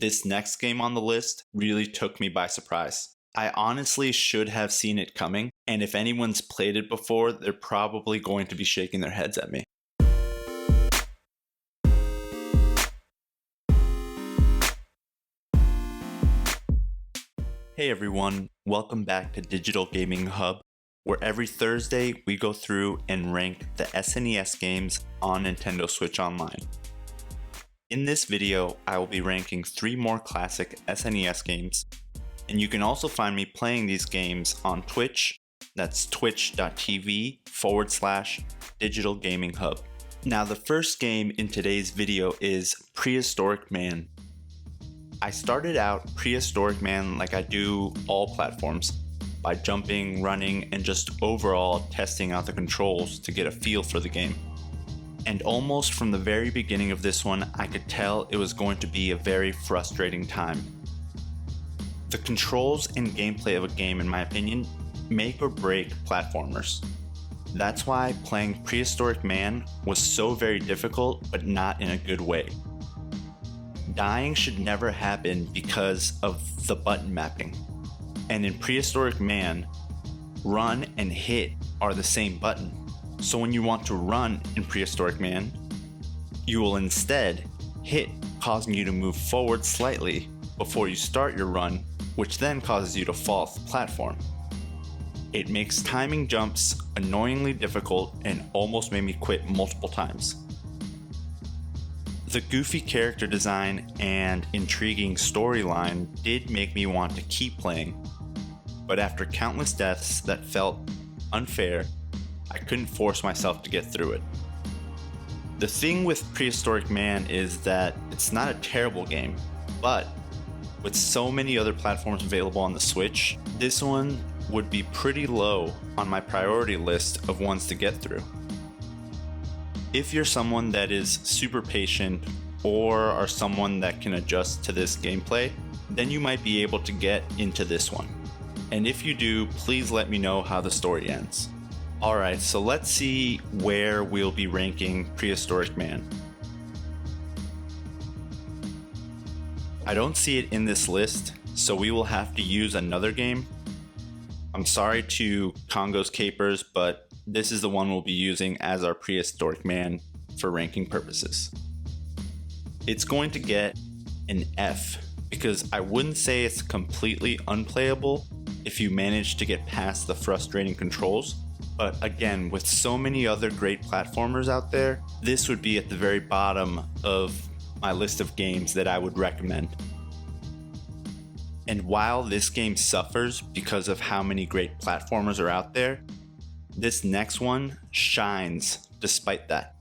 this next game on the list really took me by surprise. I honestly should have seen it coming, and if anyone's played it before, they're probably going to be shaking their heads at me. Hey everyone, welcome back to Digital Gaming Hub, where every Thursday we go through and rank the SNES games on Nintendo Switch Online. In this video, I will be ranking 3 more classic SNES games, and you can also find me playing these games on Twitch. That's twitch.tv/Digital Gaming Hub. Now, the first game in today's video is Prehistorik Man. I started out Prehistorik Man like I do all platforms, by jumping, running, and just overall testing out the controls to get a feel for the game. And almost from the very beginning of this one, I could tell it was going to be a very frustrating time. The controls and gameplay of a game, in my opinion, make or break platformers. That's why playing Prehistorik Man was so very difficult, but not in a good way. Dying should never happen because of the button mapping. And in Prehistorik Man, run and hit are the same button. So when you want to run in Prehistorik Man, you will instead hit, causing you to move forward slightly before you start your run, which then causes you to fall off the platform. It makes timing jumps annoyingly difficult and almost made me quit multiple times. The goofy character design and intriguing storyline did make me want to keep playing, but after countless deaths that felt unfair, I couldn't force myself to get through it. The thing with Prehistorik Man is that it's not a terrible game, but with so many other platforms available on the Switch, this one would be pretty low on my priority list of ones to get through. If you're someone that is super patient or are someone that can adjust to this gameplay, then you might be able to get into this one. And if you do, please let me know how the story ends. Alright, so let's see where we'll be ranking Prehistorik Man. I don't see it in this list, so we will have to use another game. I'm sorry to Congo's Capers, but this is the one we'll be using as our Prehistorik Man for ranking purposes. It's going to get an F, because I wouldn't say it's completely unplayable if you manage to get past the frustrating controls. But again, with so many other great platformers out there, this would be at the very bottom of my list of games that I would recommend. And while this game suffers because of how many great platformers are out there, this next one shines despite that.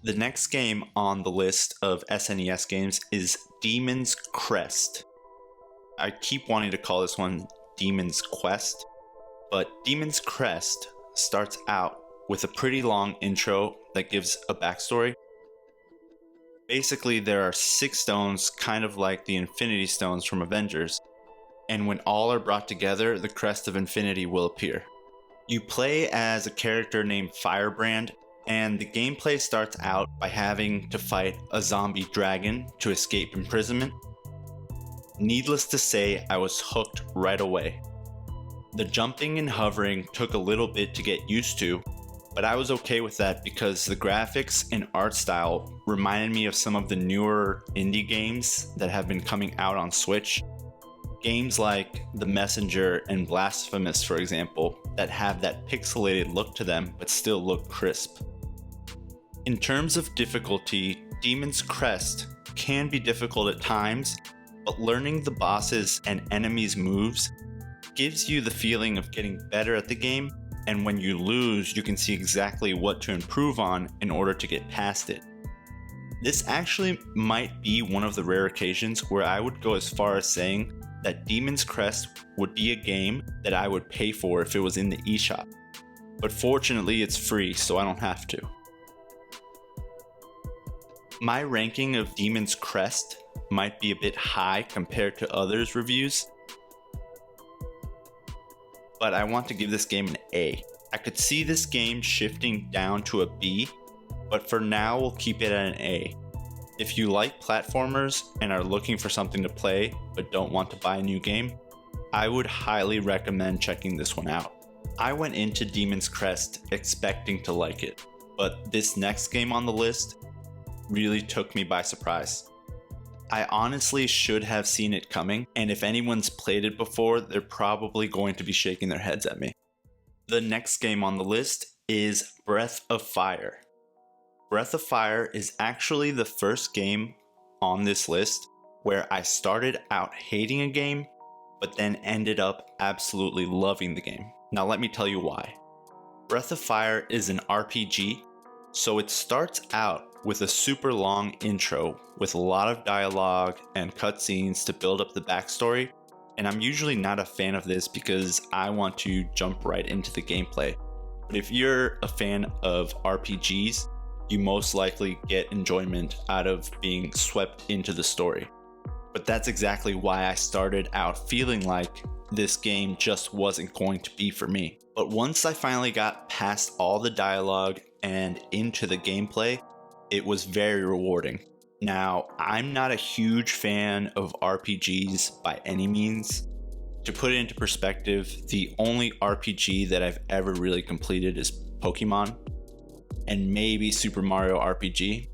The next game on the list of SNES games is Demon's Crest. I keep wanting to call this one Demon's Quest, but Demon's Crest starts out with a pretty long intro that gives a backstory. Basically, there are 6 stones, kind of like the Infinity Stones from Avengers, and when all are brought together, the Crest of Infinity will appear. You play as a character named Firebrand, and the gameplay starts out by having to fight a zombie dragon to escape imprisonment. Needless to say, I was hooked right away. The jumping and hovering took a little bit to get used to, but I was okay with that because the graphics and art style reminded me of some of the newer indie games that have been coming out on Switch. Games like The Messenger and Blasphemous, for example, that have that pixelated look to them but still look crisp. In terms of difficulty, Demon's Crest can be difficult at times, but learning the bosses and enemies' moves gives you the feeling of getting better at the game, and when you lose, you can see exactly what to improve on in order to get past it. This actually might be one of the rare occasions where I would go as far as saying that Demon's Crest would be a game that I would pay for if it was in the eShop. But fortunately, it's free, so I don't have to. My ranking of Demon's Crest might be a bit high compared to others' reviews, but I want to give this game an A. I could see this game shifting down to a B, but for now we'll keep it at an A. If you like platformers and are looking for something to play but don't want to buy a new game, I would highly recommend checking this one out. I went into Demon's Crest expecting to like it, but this next game on the list really took me by surprise. I honestly should have seen it coming, and if anyone's played it before, they're probably going to be shaking their heads at me. The next game on the list is Breath of Fire. Breath of Fire is actually the first game on this list where I started out hating a game, but then ended up absolutely loving the game. Now let me tell you why. Breath of Fire is an RPG, so it starts out with a super long intro with a lot of dialogue and cutscenes to build up the backstory, and I'm usually not a fan of this because I want to jump right into the gameplay. But if you're a fan of RPGs, you most likely get enjoyment out of being swept into the story. But that's exactly why I started out feeling like this game just wasn't going to be for me. But once I finally got past all the dialogue and into the gameplay, it was very rewarding. Now, I'm not a huge fan of RPGs by any means. To put it into perspective, the only RPG that I've ever really completed is Pokemon, and maybe Super Mario RPG,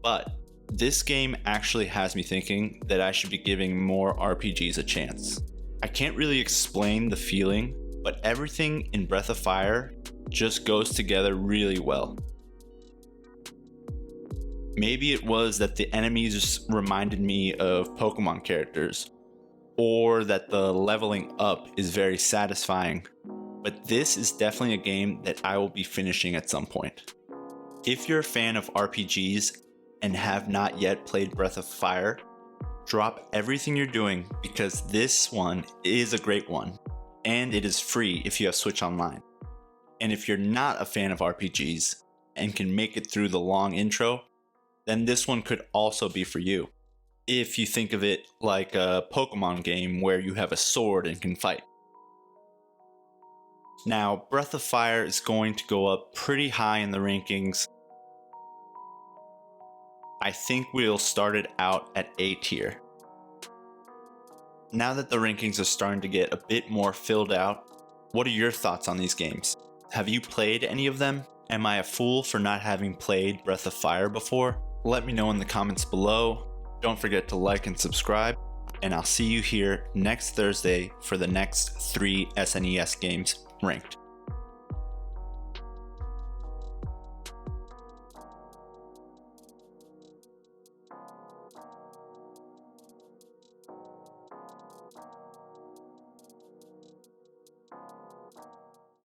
but this game actually has me thinking that I should be giving more RPGs a chance. I can't really explain the feeling, but everything in Breath of Fire just goes together really well. Maybe it was that the enemies reminded me of Pokemon characters, or that the leveling up is very satisfying, but this is definitely a game that I will be finishing at some point. If you're a fan of RPGs and have not yet played Breath of Fire, drop everything you're doing because this one is a great one, and it is free if you have Switch Online. And if you're not a fan of RPGs and can make it through the long intro, then this one could also be for you. If you think of it like a Pokemon game where you have a sword and can fight. Now, Breath of Fire is going to go up pretty high in the rankings. I think we'll start it out at A tier. Now that the rankings are starting to get a bit more filled out, what are your thoughts on these games? Have you played any of them? Am I a fool for not having played Breath of Fire before? Let me know in the comments below. Don't forget to like and subscribe, and I'll see you here next Thursday for the next 3 SNES games ranked.